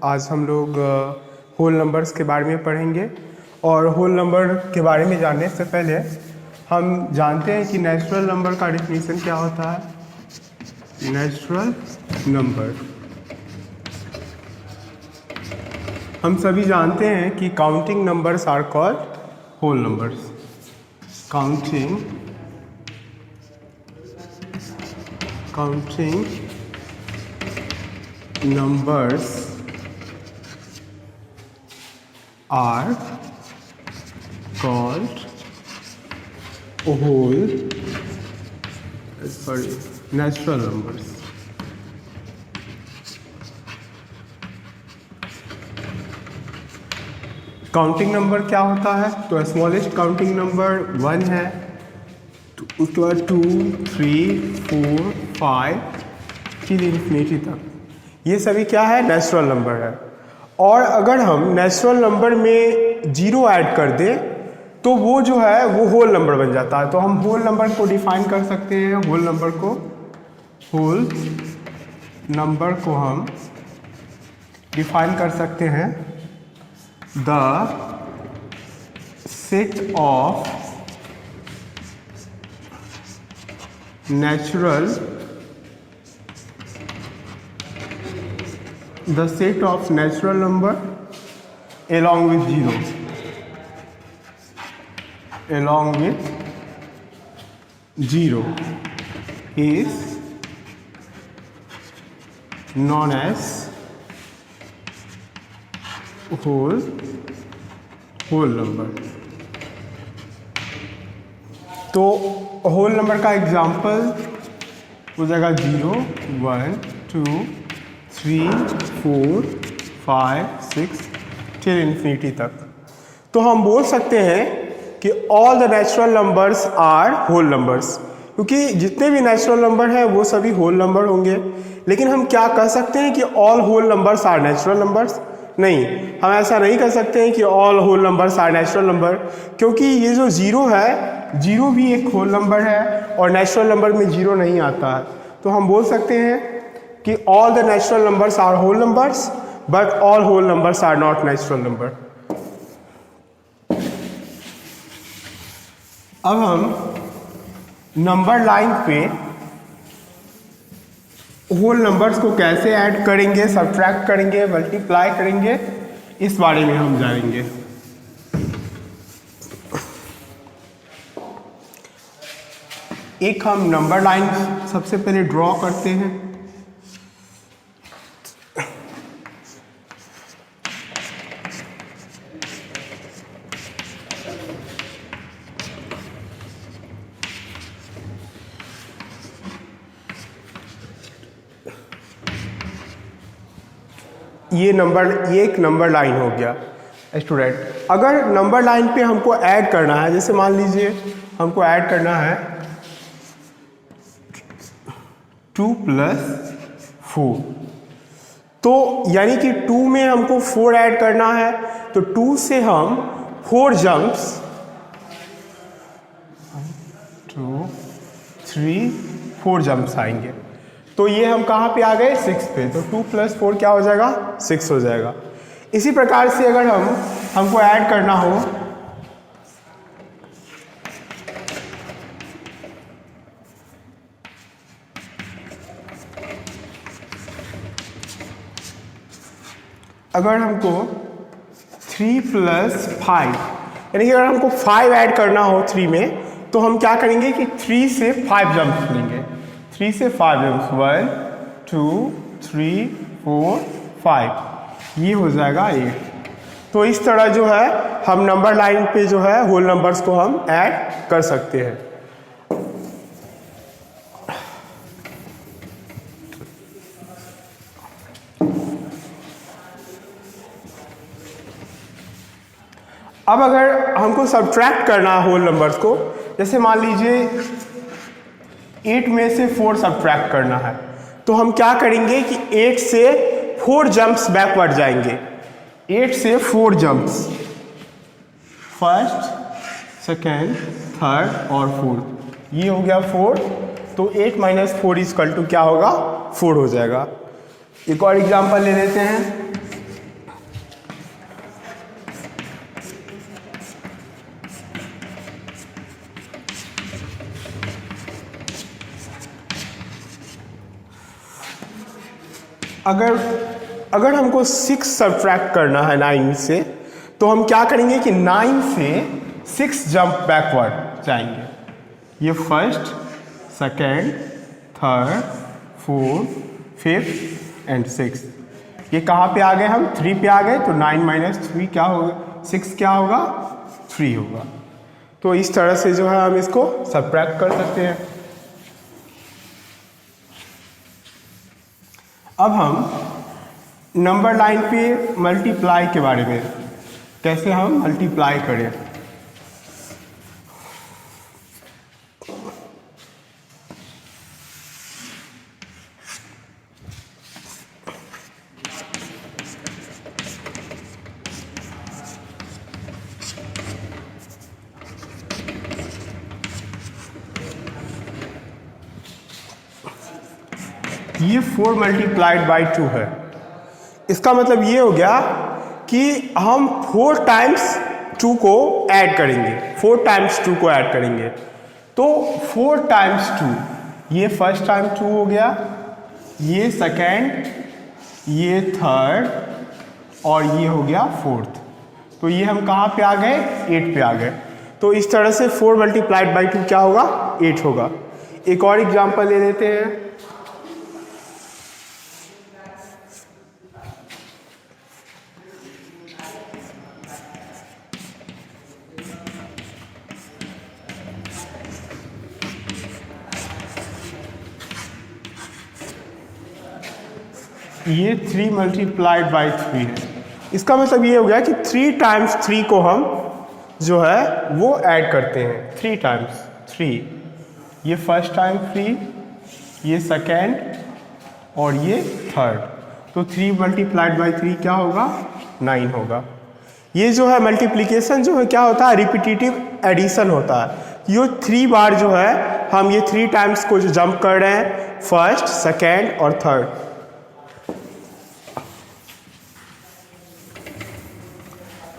आज हम लोग होल नंबर्स के बारे में पढ़ेंगे। और होल नंबर के बारे में जानने से पहले हम जानते हैं कि नेचुरल नंबर का डेफिनेशन क्या होता है। नेचुरल नंबर हम सभी जानते हैं कि counting numbers are called whole numbers. Counting numbers are called natural numbers. Counting number क्या होता है? तो स्मॉलेस्ट काउंटिंग नंबर 1 है, तो उसके बाद 2, 3, 4, 5 till इन्फिनिटी तक। ये सभी क्या है? नेचुरल नंबर है। और अगर हम नेचुरल नंबर में 0 ऐड कर दें तो वो जो है वो होल नंबर बन जाता है। तो हम होल नंबर को डिफाइन कर सकते हैं। होल नंबर को हम डिफाइन कर सकते हैं the set of natural number along with 0 is known as whole number। तो होल नंबर का एग्जाम्पल हो जाएगा 0, 1, 2, 3, 4, 5, 6 till इन्फिनिटी तक। तो हम बोल सकते हैं कि all the natural numbers are whole numbers, क्योंकि जितने भी नेचुरल नंबर हैं वो सभी होल नंबर होंगे। लेकिन हम क्या कह सकते हैं कि all whole numbers are natural numbers? नहीं, हम ऐसा नहीं कर सकते हैं कि all whole numbers are natural number, क्योंकि ये जो 0 है, 0 भी एक होल नंबर है और नेचुरल नंबर में 0 नहीं आता है। तो हम बोल सकते हैं कि all the natural numbers are whole numbers but all whole numbers are not natural number. अब हम नंबर लाइन पे होल नंबर्स को कैसे ऐड करेंगे, सब्ट्रैक्ट करेंगे, मल्टीप्लाई करेंगे, इस बारे में हम जानेंगे। एक हम नंबर लाइन सबसे पहले ड्रॉ करते हैं। ये एक नंबर लाइन हो गया स्टूडेंट। अगर नंबर लाइन पे हमको ऐड करना है, जैसे मान लीजिए हमको ऐड करना है 2 + 4, तो यानी कि 2 में हमको 4 ऐड करना है। तो 2 से हम 4 जंप्स 2, 3, 4 जंप्स आएंगे। तो ये हम कहाँ पे आ गए? 6 पे। तो 2 + 4 क्या हो जाएगा? 6 हो जाएगा। इसी प्रकार से अगर हमको ऐड करना हो अगर हमको 3 + 5 यानी कि अगर हमको 5 ऐड करना हो 3 में, तो हम क्या करेंगे कि 3 से 5 जंप्स लेंगे। 3 से 5 जंप्स 1, 2, 3, 4, 5, ये हो जाएगा 8। तो इस तरह जो है हम नंबर लाइन पे जो है होल नंबर्स को हम ऐड कर सकते हैं। अब अगर हमको सब्ट्रैक्ट करना है होल नंबर्स को, जैसे मान लीजिए 8 में से 4 सब्ट्रैक्ट करना है, तो हम क्या करेंगे कि 8 से 4 जंप्स बैकवर्ड जाएंगे। 8 से 4 जंप्स, फर्स्ट, सेकेंड, थर्ड और फोर्थ, ये हो गया 4। तो 8 - 4 = क्या होगा? 4 हो जाएगा। एक और एग्जांपल ले लेते हैं। अगर अगर हमको 6 सब्ट्रैक्ट करना है 9 से, तो हम क्या करेंगे कि 9 से 6 जंप बैकवर्ड जाएंगे। ये first, second, third, fourth, fifth and six. ये कहाँ पे आ गए हम? 3 पे आ गए। तो 9 माइनस 3 क्या होगा? 6 क्या होगा? 3 होगा। तो इस तरह से जो है हम इसको सब्ट्रैक्ट कर सकते हैं। अब हम नंबर लाइन पे मल्टीप्लाई के बारे में, कैसे हम मल्टीप्लाई करें। ये 4 मल्टीप्लाइड बाई 2 है। इसका मतलब ये हो गया कि हम 4 टाइम्स 2 को ऐड करेंगे। 4 टाइम्स 2 को ऐड करेंगे। तो 4 टाइम्स 2, ये फर्स्ट टाइम 2 हो गया, ये सेकेंड, ये थर्ड और ये हो गया फोर्थ। तो ये हम कहाँ पे आ गए? 8 पे आ गए। तो इस तरह से 4 मल्टीप्लाइड बाई 2 क्या होगा? 8 होगा। एक और एग्जाम्पल ले लेते हैं। ये 3 मल्टीप्लाइड बाई 3 है। इसका मतलब ये हो गया कि 3 टाइम्स 3 को हम जो है वो ऐड करते हैं। 3 टाइम्स 3, ये फर्स्ट टाइम 3, ये सेकेंड और ये थर्ड। तो 3 मल्टीप्लाइड बाई 3 क्या होगा? 9 होगा। ये जो है मल्टीप्लिकेशन जो है क्या होता है? रिपीटिटिव एडिशन होता है। ये 3 बार जो है हम ये 3 टाइम्स को जो जंप कर रहे हैं, फर्स्ट, सेकेंड और थर्ड।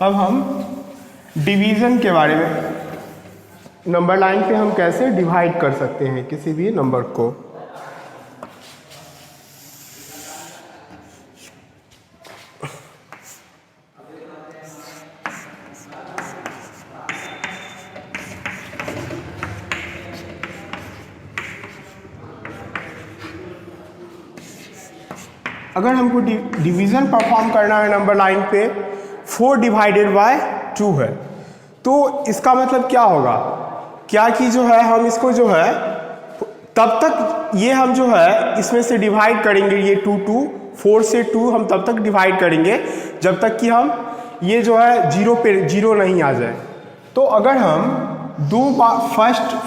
अब हम डिवीज़न के बारे में, नंबर लाइन पे हम कैसे डिवाइड कर सकते हैं किसी भी नंबर को। अगर हमको डिवीज़न परफॉर्म करना है नंबर लाइन पे, 4 डिवाइडेड बाय 2 है, तो इसका मतलब क्या होगा? क्या कि जो है हम इसको जो है तब तक ये हम जो है इसमें से डिवाइड करेंगे, ये 2 4 से 2 हम तब तक डिवाइड करेंगे जब तक कि हम ये जो है जीरो नहीं आ जाए। तो अगर हम 2 बार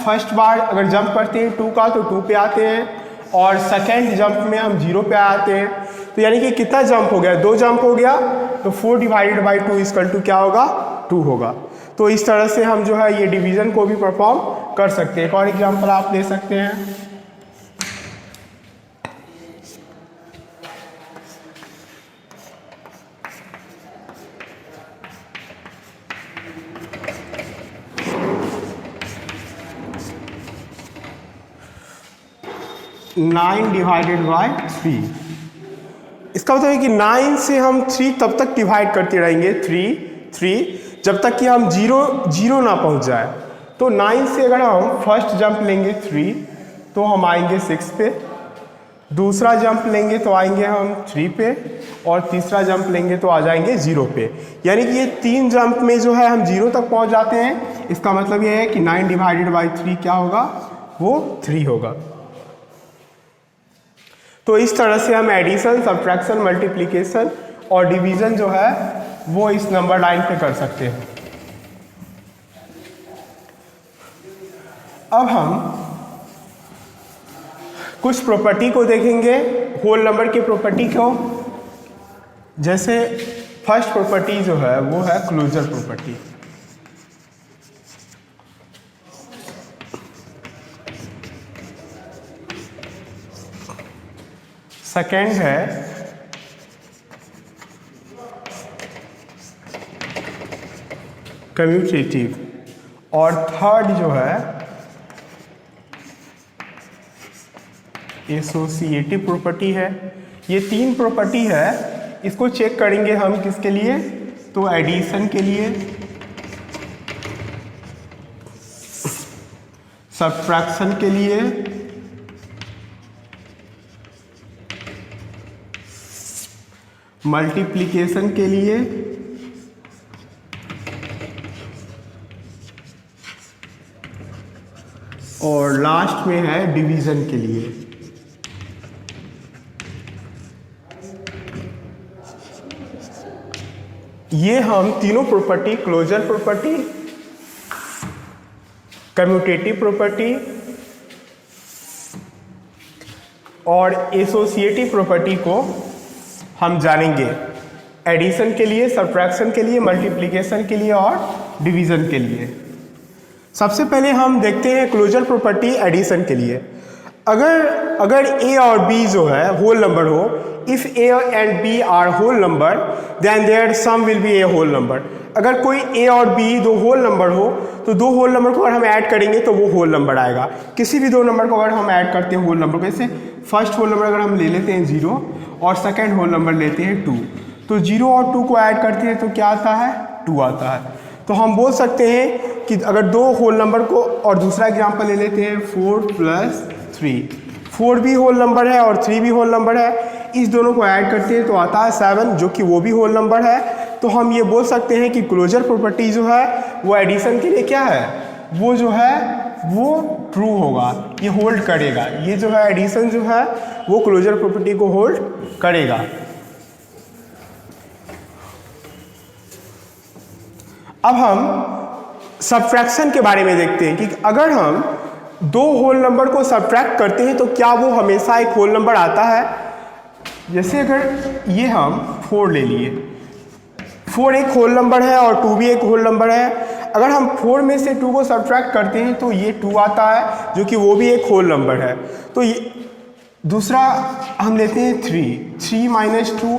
फर्स्ट बार अगर जंप करते हैं 2 का, तो 2 पे आते हैं, और सेकेंड जंप में हम 0 पे आते हैं। तो यानी कि कितना जंप हो गया? 2 जंप हो गया। तो 4 डिवाइडेड बाई 2 इक्वल टू क्या होगा? 2 होगा। तो इस तरह से हम जो है ये डिवीज़न को भी परफॉर्म कर सकते हैं। एक और एग्जांपल आप ले सकते हैं। Nine divided by 3। इसका मतलब है कि 9 से हम 3 तब तक डिवाइड करते रहेंगे, 3 जब तक कि हम जीरो ना पहुंच जाए। तो 9 से अगर हम फर्स्ट जंप लेंगे 3, तो हम आएंगे 6 पे, दूसरा जंप लेंगे तो आएंगे हम 3 पे, और तीसरा जंप लेंगे तो आ जाएंगे 0 पे। यानी कि ये 3 जंप में जो है हम 0 तक पहुंच जाते हैं। इसका मतलब ये है कि 9 डिवाइडेड बाई 3 क्या होगा? वो 3 होगा। तो इस तरह से हम एडिशन, सब्ट्रैक्शन, मल्टीप्लिकेशन और डिवीज़न जो है वो इस नंबर लाइन पे कर सकते हैं। अब हम कुछ प्रॉपर्टी को देखेंगे, होल नंबर की प्रॉपर्टी को। जैसे फर्स्ट प्रॉपर्टी जो है वो है क्लोजर प्रॉपर्टी। सेकेंड है कम्यूटेटिव, और थर्ड जो है एसोसिएटिव प्रॉपर्टी है। ये 3 प्रॉपर्टी है, इसको चेक करेंगे हम किसके लिए, तो एडिशन के लिए, सब्ट्रैक्शन के लिए मल्टीप्लिकेशन के लिए और लास्ट में है डिवीजन के लिए। ये हम तीनों property, closure property, commutative property और एसोसिएटिव प्रॉपर्टी को हम जानेंगे एडिशन के लिए, सब्ट्रैक्शन के लिए, मल्टीप्लिकेशन के लिए और डिवीजन के लिए। सबसे पहले हम देखते हैं क्लोजर प्रॉपर्टी एडिशन के लिए। अगर ए और बी जो है होल नंबर हो, if A and B are whole number then there sum will be a whole number. अगर कोई ए और बी दो होल नंबर हो तो दो होल नंबर को अगर हम ऐड करेंगे तो वो होल नंबर आएगा। किसी भी दो नंबर को अगर हम ऐड करते हैं होल नंबर को, जैसे फर्स्ट होल नंबर अगर हम ले लेते हैं 0 और सेकेंड होल नंबर लेते हैं 2, तो 0 और 2 को ऐड करते हैं तो क्या आता है, 2 आता है। तो हम बोल सकते हैं कि अगर दो होल नंबर को, और दूसरा एग्जाम्पल ले लेते हैं 4 + 3, 4 भी होल नंबर है और 3 भी होल नंबर है, इस दोनों को ऐड करते हैं तो आता है 7 जो कि वो भी होल नंबर है। तो हम ये बोल सकते हैं कि क्लोजर प्रॉपर्टी जो है वो एडिशन के लिए क्या है, वो जो है वो ट्रू होगा, ये होल्ड करेगा। ये जो है एडिशन जो है वो क्लोजर प्रॉपर्टी को होल्ड करेगा। अब हम सब्ट्रैक्शन के बारे में देखते हैं कि अगर हम दो होल नंबर को सब्ट्रैक्ट करते हैं तो क्या वो हमेशा एक होल नंबर आता है। जैसे अगर ये हम 4 ले लिए, 4 एक होल नंबर है और 2 भी एक होल नंबर है। अगर हम 4 में से 2 को सब्ट्रैक्ट करते हैं तो ये 2 आता है जो कि वो भी एक होल नंबर है। तो ये दूसरा हम लेते हैं 3 - 2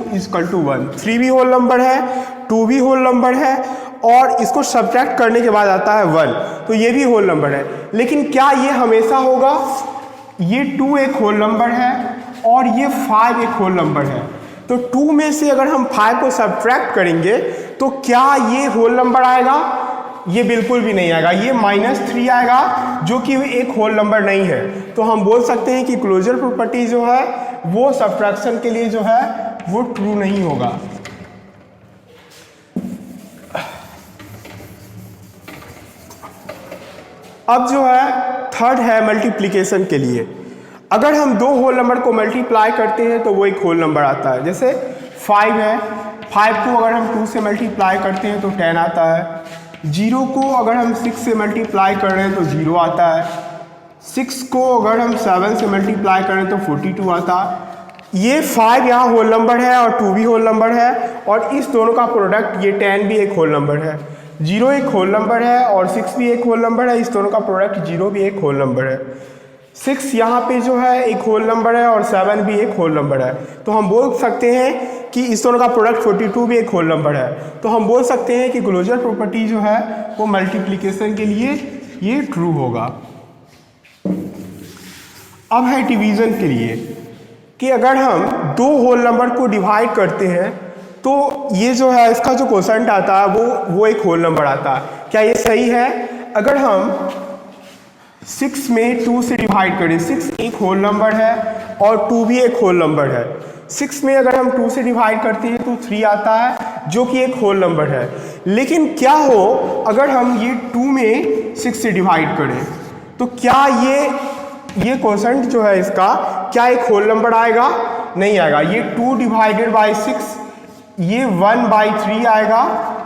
= 1, 3 भी होल नंबर है, 2 भी होल नंबर है और इसको सब्ट्रैक्ट करने के बाद आता है 1, तो ये भी होल नंबर है। लेकिन क्या ये हमेशा होगा, ये 2 एक होल नंबर है और ये 5 एक होल नंबर है। तो 2 में से अगर हम 5 को सब्ट्रैक्ट करेंगे तो क्या ये होल नंबर आएगा, ये बिल्कुल भी नहीं आएगा, ये -3 आएगा जो कि एक होल नंबर नहीं है। तो हम बोल सकते हैं कि क्लोजर प्रॉपर्टी जो है वो सब्ट्रैक्शन के लिए जो है वो ट्रू नहीं होगा। अब जो है थर्ड है मल्टीप्लिकेशन के लिए। अगर हम दो होल नंबर को मल्टीप्लाई करते हैं तो वो एक होल नंबर आता है। जैसे 5 है, 5 को अगर हम 2 से मल्टीप्लाई करते हैं तो 10 आता है। 0 को अगर हम 6 से मल्टीप्लाई कर रहे हैं तो 0 आता है। 6 को अगर हम 7 से मल्टीप्लाई करें तो 42 आता है। ये 5 यहाँ होल नंबर है और 2 भी होल नंबर है और इस दोनों का प्रोडक्ट ये 10 भी एक होल नंबर है। 0 एक होल नंबर है और 6 भी एक होल नंबर है, इस दोनों का प्रोडक्ट 0 भी एक होल नंबर है। 6 यहाँ पे जो है एक होल नंबर है और 7 भी एक होल नंबर है। तो हम बोल सकते हैं कि इस दोनों का प्रोडक्ट 42 भी एक होल नंबर है। तो हम बोल सकते हैं कि क्लोजर प्रॉपर्टी जो है वो मल्टीप्लिकेशन के लिए ये ट्रू होगा। अब है डिवीजन के लिए कि अगर हम दो होल नंबर को डिवाइड करते हैं तो ये जो है इसका जो कोसेंट आता है वो एक होल नंबर आता है। क्या ये सही है? अगर हम 6 में 2 से डिवाइड करें, 6 एक होल नंबर है और 2 भी एक होल नंबर है। 6 में अगर हम 2 से डिवाइड करते हैं तो 3 आता है जो कि एक होल नंबर है। लेकिन क्या हो अगर हम ये 2 में 6 से डिवाइड करें तो क्या ये कोसेंट जो है इसका क्या एक होल नंबर आएगा? नहीं आएगा। ये 2 डिवाइडेड बाई 6 ये 1/3 आएगा।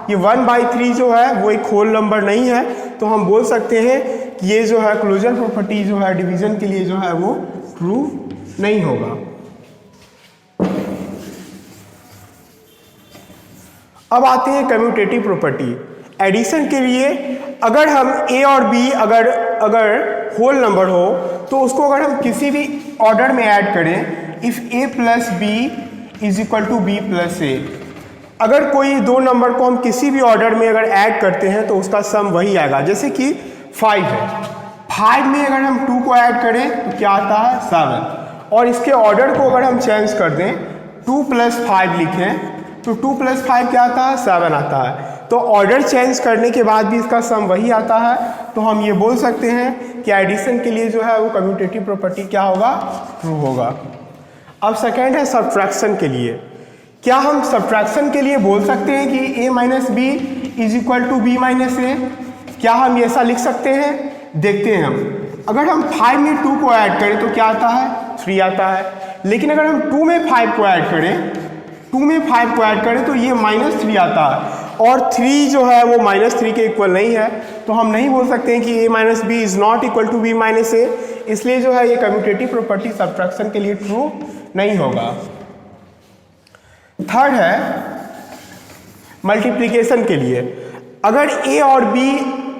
ये 1/3 जो है वो एक होल नंबर नहीं है। तो हम बोल सकते हैं कि ये जो है क्लोजर प्रॉपर्टी जो है डिवीजन के लिए जो है वो ट्रू नहीं होगा। अब आते हैं कम्यूटेटिव प्रॉपर्टी। एडिशन के लिए अगर हम ए और बी अगर होल नंबर हो तो उसको अगर हम किसी भी ऑर्डर में ऐड करें, if a + b = b + a, अगर कोई दो नंबर को हम किसी भी ऑर्डर में अगर ऐड करते हैं तो उसका सम वही आएगा। जैसे कि 5 है, 5 में अगर हम 2 को ऐड करें तो क्या आता है 7 और इसके ऑर्डर को अगर हम चेंज कर दें 2 + 5 लिखें तो 2 + 5 क्या आता है 7 आता है। तो ऑर्डर चेंज करने के बाद भी इसका सम वही आता है, तो हम ये बोल सकते हैं कि एडिशन के लिए जो है वो कम्यूटेटिव प्रॉपर्टी क्या होगा, ट्रू होगा। अब सेकेंड है सब्ट्रैक्शन के लिए। क्या हम सब्ट्रैक्शन के लिए बोल सकते हैं कि a - b = b - a? क्या हम ऐसा लिख सकते हैं? देखते हैं हम। अगर हम 5 में 2 को ऐड करें तो क्या आता है 3 आता है, लेकिन अगर हम 2 में 5 को ऐड करें तो ये -3 आता है, और 3 जो है वो -3 के इक्वल नहीं है, तो हम नहीं बोल सकते हैं कि a - b ≠ b - a। इसलिए जो है ये कम्यूटेटिव प्रॉपर्टी सब्ट्रैक्शन के लिए ट्रू नहीं होगा। थर्ड है मल्टीप्लिकेशन के लिए। अगर a और b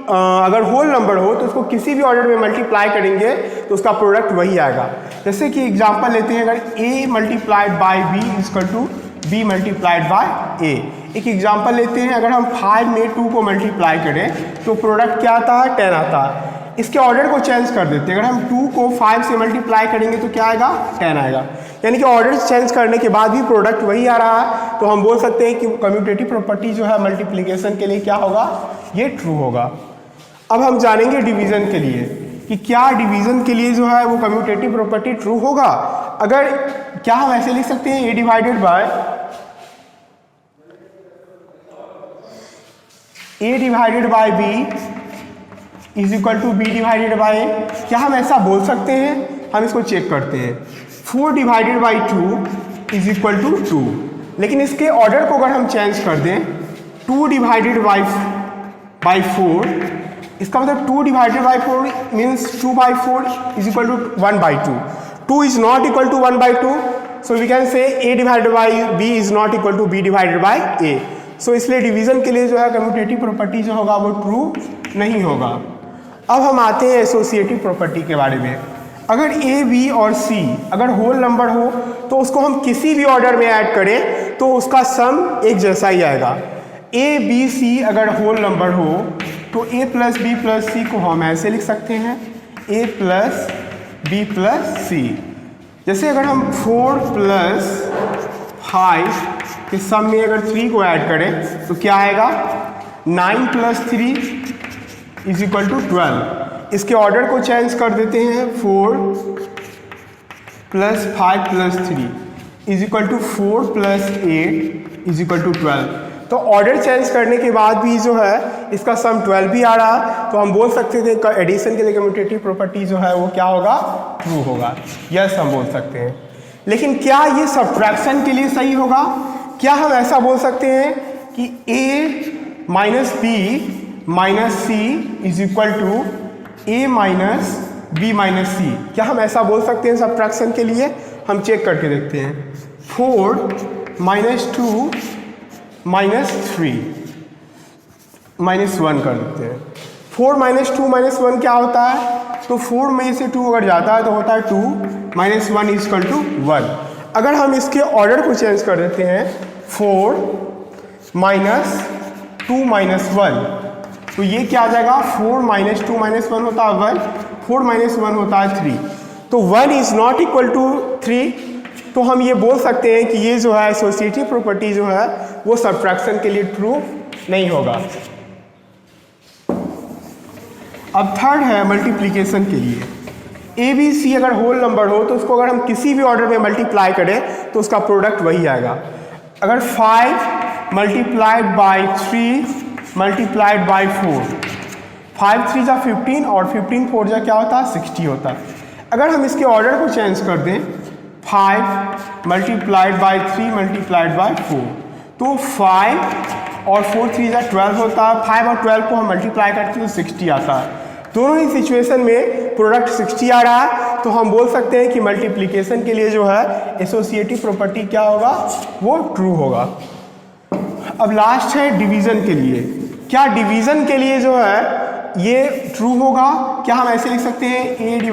अगर होल नंबर हो तो उसको किसी भी ऑर्डर में मल्टीप्लाई करेंगे तो उसका प्रोडक्ट वही आएगा। जैसे कि एग्जांपल लेते हैं, अगर a × b b × a। एक एग्जांपल लेते हैं, अगर हम 5 में 2 को मल्टीप्लाई करें तो प्रोडक्ट क्या आता है 10 आता है। इसके ऑर्डर को चेंज कर देते हैं, अगर हम 2 को 5 से मल्टीप्लाई करेंगे तो क्या आएगा 10 आएगा। यानी कि ऑर्डर चेंज करने के बाद भी प्रोडक्ट वही आ रहा है, तो हम बोल सकते हैं कि कम्यूटेटिव प्रॉपर्टी जो है मल्टीप्लिकेशन के लिए क्या होगा, ये ट्रू होगा। अब हम जानेंगे डिवीजन के लिए कि क्या डिवीजन के लिए जो है वो कम्यूटेटिव प्रॉपर्टी ट्रू होगा। अगर क्या हम ऐसे लिख सकते हैं a / b = b / a। क्या हम ऐसा बोल सकते हैं? हम इसको चेक करते हैं। 4 / 2 = 2, लेकिन इसके ऑर्डर को अगर हम चेंज कर दें 2 / 4, इसका मतलब 2 / 4 means 2/4 = 1/2। 2 is not equal to 1/2, so we can say a / b is not equal to b / a। सो इसलिए डिवीजन के लिए जो है कम्यूटेटिव प्रॉपर्टी जो होगा वो ट्रू नहीं होगा। अब हम आते हैं एसोसिएटिव प्रॉपर्टी के बारे में। अगर a, b और c अगर होल नंबर हो तो उसको हम किसी भी ऑर्डर में ऐड करें तो उसका सम एक जैसा ही आएगा। a, b, c अगर होल नंबर हो तो a + b + c को हम ऐसे लिख सकते हैं a + b + c। जैसे अगर हम 4 + 5 के सम में अगर 3 को ऐड करें तो क्या आएगा 9 + 3 = 12। इसके ऑर्डर को चेंज कर देते हैं 4 + 5 + 3 = 4 + 8 = 12। तो ऑर्डर चेंज करने के बाद भी जो है इसका सम 12 भी आ रहा, तो हम बोल सकते थे एडिशन के लिए कम्यूटेटिव प्रॉपर्टी जो है वो क्या होगा, ट्रू होगा। यस हम बोल सकते हैं। लेकिन क्या ये सब्ट्रैक्शन के लिए सही होगा? क्या हम ऐसा बोल सकते हैं कि a - b - c = a - b - c? क्या हम ऐसा बोल सकते हैं सब्ट्रैक्शन के लिए? हम चेक करके देखते हैं। 4 - 2 - 3 -1 कर देते हैं। 4 - 2 - 1 क्या होता है? तो 4 में से 2 अगर जाता है तो होता है 2 - 1 = 1। अगर हम इसके ऑर्डर को चेंज कर देते हैं 4 - 2 - 1 तो ये क्या आ जाएगा 4 - 2 - 1 होता है 1, 4 - 1 होता है 3। तो 1 is not equal to 3, तो हम ये बोल सकते हैं कि ये जो है एसोसिएटिव प्रॉपर्टी जो है वो सब्ट्रैक्शन के लिए ट्रू नहीं होगा। अब थर्ड है मल्टीप्लिकेशन के लिए। a, b, c अगर होल नंबर हो तो उसको अगर हम किसी भी ऑर्डर में मल्टीप्लाई करें तो उसका प्रोडक्ट वही आएगा। अगर 5 × 3 × 4, 5 3 = 15 और 15 4 क्या होता है 60 होता है। अगर हम इसके ऑर्डर को चेंज कर दें 5 × 3 × 4 तो 5 और 4 3 = 12 होता है। 5 और 12 को हम मल्टीप्लाई करते हैं तो 60 आता है। दोनों ही सिचुएशन में प्रोडक्ट 60 आ रहा है, तो हम बोल सकते हैं कि मल्टीप्लिकेशन के लिए जो है एसोसिएटिव प्रॉपर्टी क्या होगा, वो ट्रू होगा। अब लास्ट है डिवीज़न के लिए। क्या डिवीज़न के लिए जो है ये ट्रू होगा? क्या हम ऐसे लिख सकते हैं a /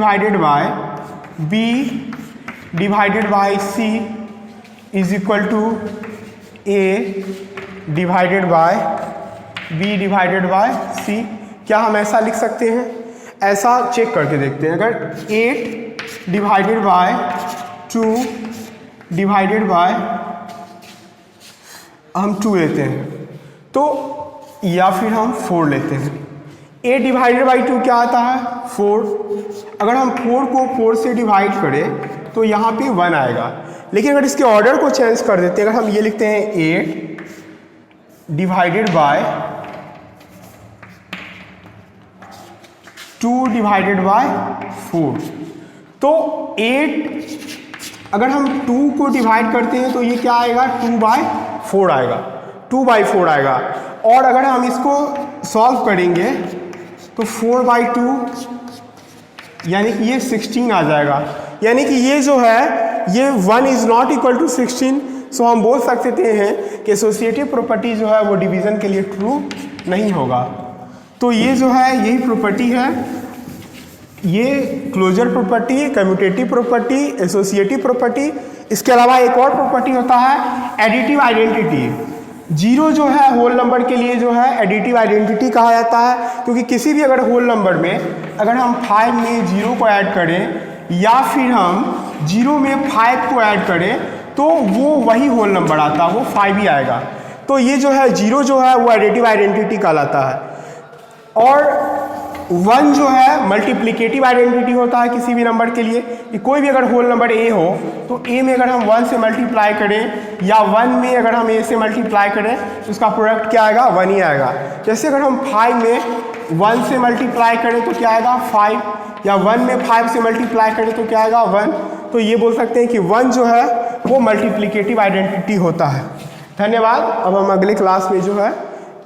b / c = a / b / c? क्या हम ऐसा लिख सकते हैं? ऐसा चेक करके देखते हैं। अगर 8 / 2 डिवाइडेड बाय, हम 2 लेते हैं तो, या फिर हम 4 लेते हैं। 8 डिवाइडेड बाई 2 क्या आता है? 4। अगर हम 4 को 4 से डिवाइड करें तो यहाँ पे 1 आएगा। लेकिन अगर इसके ऑर्डर को चेंज कर देते हैं, अगर हम ये लिखते हैं 8 डिवाइडेड बाय 2 डिवाइडेड बाय 4, तो 8 अगर हम 2 को डिवाइड करते हैं तो ये क्या आएगा? 2/4 आएगा, 2/4 आएगा। और अगर हम इसको सॉल्व करेंगे तो 4/2 यानी कि ये 16 आ जाएगा। यानी कि ये जो है ये 1 इज़ नॉट इक्वल टू 16। सो हम बोल सकते हैं कि एसोसिएटिव प्रॉपर्टी जो है वो डिवीज़न के लिए ट्रू नहीं होगा। तो ये जो है यही प्रॉपर्टी है, ये closure property, commutative property, associative property. इसके अलावा एक और प्रॉपर्टी होता है एडिटिव आइडेंटिटी। 0 जो है होल नंबर के लिए जो है एडिटिव आइडेंटिटी कहा जाता है, क्योंकि किसी भी अगर होल नंबर में अगर हम 5 में 0 को ऐड करें या फिर हम 0 में 5 को ऐड करें तो वो वही होल नंबर आता है, वो 5 ही आएगा। तो ये जो है 0 जो है वो एडिटिव आइडेंटिटी कहलाता है। और 1 जो है मल्टीप्लिकेटिव आइडेंटिटी होता है किसी भी नंबर के लिए, कि कोई भी अगर होल नंबर a हो तो a में अगर हम 1 से मल्टीप्लाई करें या 1 में अगर हम a से मल्टीप्लाई करें तो उसका प्रोडक्ट क्या आएगा? 1 ही आएगा। जैसे अगर हम 5 में 1 से मल्टीप्लाई करें तो क्या आएगा? 5, या 1 में 5 से मल्टीप्लाई करें तो क्या आएगा? 1। तो ये बोल सकते हैं कि 1 जो है वो मल्टीप्लिकेटिव आइडेंटिटी होता है। धन्यवाद। अब हम अगले क्लास में जो है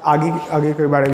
आगे के बारे में